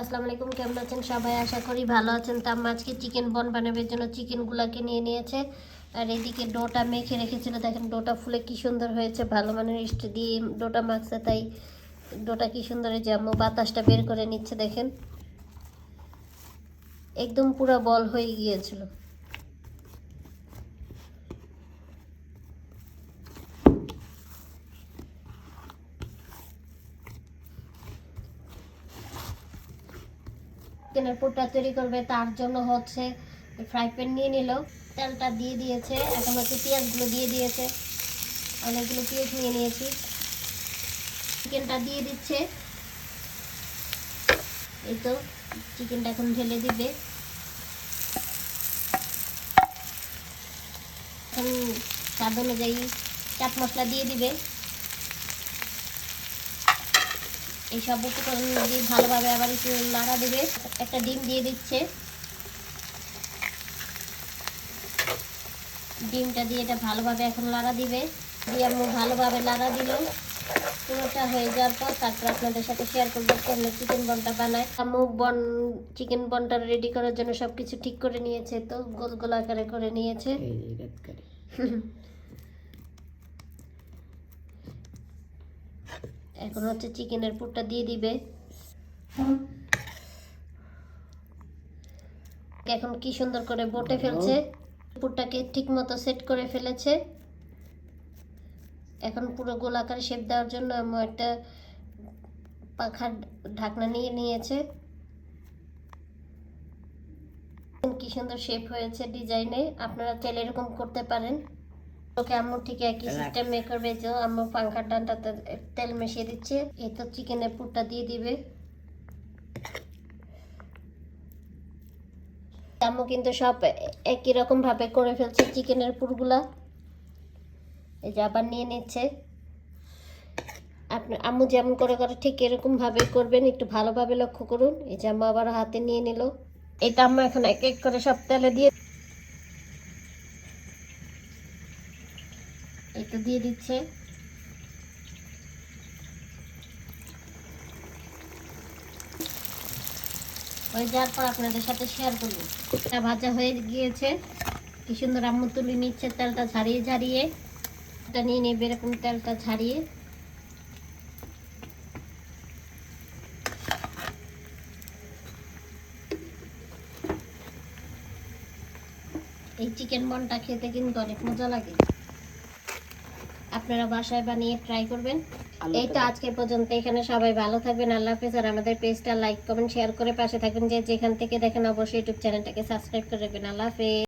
আসসালামু আলাইকুম, কেমন আছেন সবাই? আশা করি ভালো আছেন। তো আম্মা আজকে চিকেন বন বানানোর জন্য চিকেনগুলোকে নিয়ে নিয়েছে, আর এদিকে ডোটা মেখে রেখেছিল। দেখেন ডোটা ফুলে কি সুন্দর হয়েছে, ভালো মানের ইস্ট দিয়ে ডোটা মাখছে, তাই ডোটা কি সুন্দর হয়েছে। আম্মু বাতাসটা বের করে নিচ্ছে, দেখেন একদম পুরো বল হয়ে গিয়েছিল। চিকেনের পুরটা তৈরি করবে, তার জন্য হচ্ছে ফ্রাই প্যান নিয়ে নিল, তেলটা দিয়ে দিয়েছে, এখন হচ্ছে পেঁয়াজগুলো দিয়ে দিয়েছে, অনেকগুলো পেঁয়াজ নিয়ে নিয়েছি। চিকেনটা দিয়ে দিচ্ছে, এই তো চিকেনটা এখন ঢেলে দিবে। এখন স্বাদ অনুযায়ী চাট মশলা দিয়ে দিবে। এই সব উপকরণ দিয়ে ভালোভাবে আবার একটু নাড়া দেবে। একটা ডিম দিয়ে দিচ্ছে, ডিমটা দিয়ে এটা ভালোভাবে এখন নাড়া দিবে। দিয়ে আমি ভালোভাবে নাড়া দিল, পুরোটা হয়ে যাওয়ার পর তারপর আপনাদের সাথে শেয়ার করবো কেমন চিকেন বনটা বানায়। আম্মু চিকেন বনটা রেডি করার জন্য সবকিছু ঠিক করে নিয়েছে, তো গোল গোল আকারে করে নিয়েছে। এখন হচ্ছে চিকেনের পুরটা দিয়ে দিবে। এখন কি সুন্দর করে বটে ফেলছে, পুরটাকে ঠিক মতো সেট করে ফেলেছে। এখন পুরো গোলাকার শেপ দেওয়ার জন্য আমি একটা পাখার ঢাকনা নিয়ে নিয়েছে। কি সুন্দর শেপ হয়েছে ডিজাইনে, আপনারা চাইলে এরকম করতে পারেন। ওকে আম্মু ঠিক একই সিস্টেমে করবে, যে আম্মু পাখার ডানটাতে তেল মিশিয়ে দিচ্ছে। এই তো চিকেনের পুরটা দিয়ে দিবে। আম্মু কিন্তু সব একই রকম ভাবে করে ফেলছে চিকেনের পুরগুলা। এই যে আবার নিয়ে নিচ্ছে। আপনি আম্মু যেমন করে করে ঠিক এরকম ভাবে করবেন, একটু ভালোভাবে লক্ষ্য করুন। এই যে আম্মু আবার হাতে নিয়ে নিল। এটা আম্মু এখন এক এক করে সব তেলে দিয়ে এই তো দিয়ে দিচ্ছে। হয়ে যাওয়ার পর আপনাদের সাথে শেয়ার করবো। এটা ভাজা হয়ে গিয়েছে, কি সুন্দর আম্মু তুলে নিচ্ছে তেলটা ঝারিয়ে ঝারিয়ে। এটা নিয়ে নেবে এরকম তেলটা ঝারিয়ে। এই চিকেন বনটা খেতে কিন্তু অনেক মজা লাগে, আপনারা বাসায় বানিয়ে ট্রাই করবেন। এই তো আজকে পর্যন্ত, এখানে সবাই ভালো থাকবেন, আল্লাহ হাফেজ। আর আমাদের পেজটা লাইক কমেন্ট শেয়ার করে পাশে থাকবেন, যে যেখান থেকে দেখেন অবশ্যই ইউটিউব চ্যানেলটাকে সাবস্ক্রাইব করে রাখবেন। আল্লাহ হাফেজ।